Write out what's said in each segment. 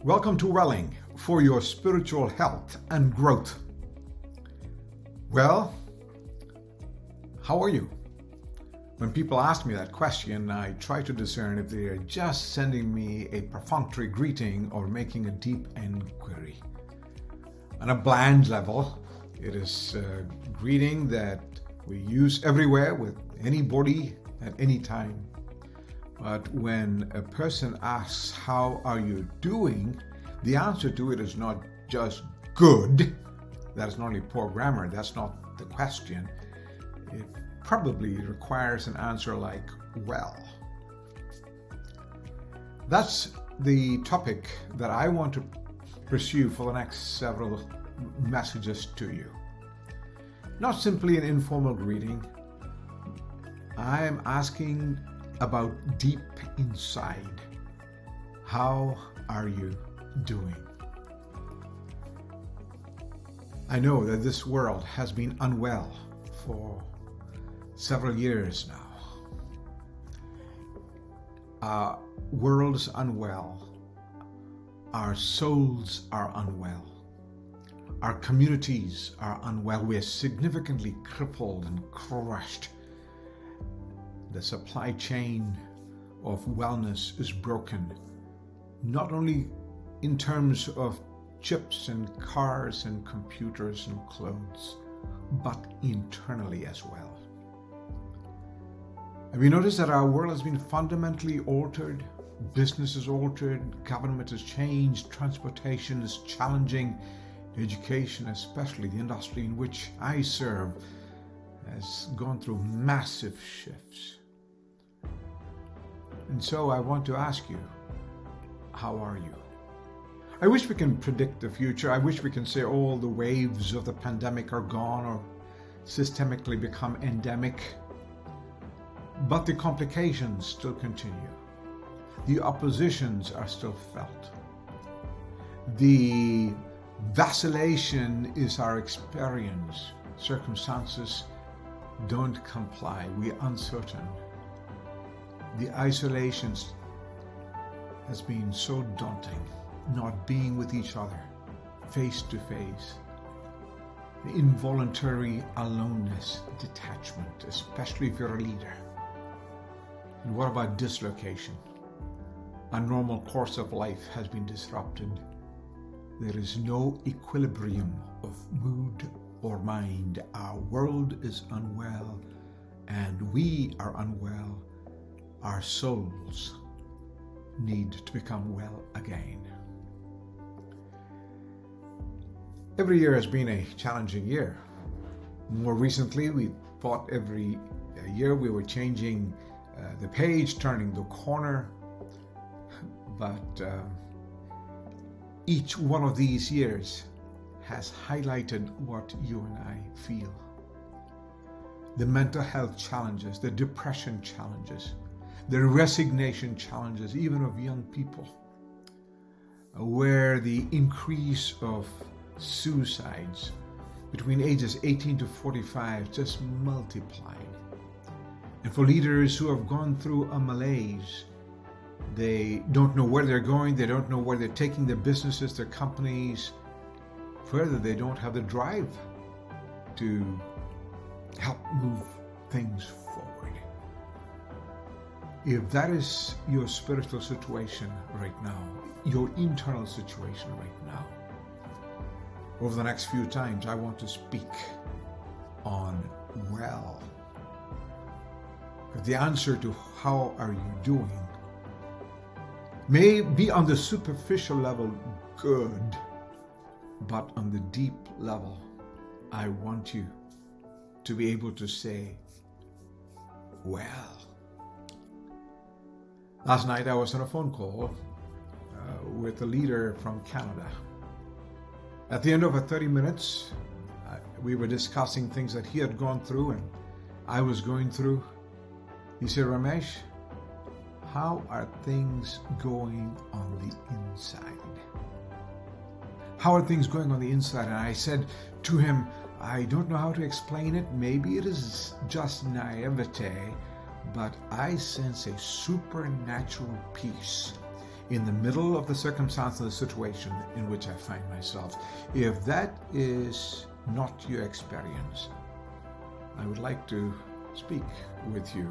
Welcome to Welling for your spiritual health and growth. Well, how are you? When people ask me that question, I try to discern if they are just sending me a perfunctory greeting or making a deep inquiry. On a bland level, it is a greeting that we use everywhere with anybody at any time. But when a person asks, how are you doing? The answer to it is not just good. That is not only poor grammar, that's not the question. It probably requires an answer like, well. That's the topic that I want to pursue for the next several messages to you. Not simply an informal greeting. I am asking about deep inside. How are you doing? I know that this world has been unwell for several years now. Our world's unwell. Our souls are unwell. Our communities are unwell. We are significantly crippled and crushed. The supply chain of wellness is broken, not only in terms of chips and cars and computers and clothes, but internally as well. Have you noticed that our world has been fundamentally altered? Business is altered, government has changed, transportation is challenging, education, especially the industry in which I serve, has gone through massive shifts. And so I want to ask you, how are you? I wish we can predict the future. I wish we can say all the waves of the pandemic are gone or systemically become endemic. But the complications still continue. The oppositions are still felt. The vacillation is our experience. Circumstances don't comply. We are uncertain. The isolation has been so daunting, not being with each other, face to face. The involuntary aloneness, detachment, especially if you're a leader. And what about dislocation? A normal course of life has been disrupted. There is no equilibrium of mood or mind. Our world is unwell, and we are unwell. Our souls need to become well again. Every year has been a challenging year. More recently, we thought every year we were changing the page, turning the corner. But each one of these years has highlighted what you and I feel. The mental health challenges, the depression challenges, the resignation challenges, even of young people, where the increase of suicides between ages 18 to 45 just multiplied. And for leaders who have gone through a malaise, they don't know where they're going, they don't know where they're taking their businesses, their companies. Further, they don't have the drive to help move things forward. If that is your spiritual situation right now, your internal situation right now, over the next few times, I want to speak on well. The answer to how are you doing may be on the superficial level good, but on the deep level, I want you to be able to say, well. Last night I was on a phone call with a leader from Canada. At the end of 30 minutes, we were discussing things that he had gone through and I was going through. He said, Ramesh, how are things going on the inside? How are things going on the inside? And I said to him, I don't know how to explain it. Maybe it is just naivete, but I sense a supernatural peace, in the middle of the circumstance and the situation in which I find myself. If that is not your experience, I would like to speak with you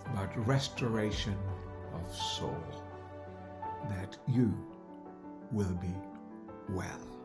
about restoration of soul, that you will be well.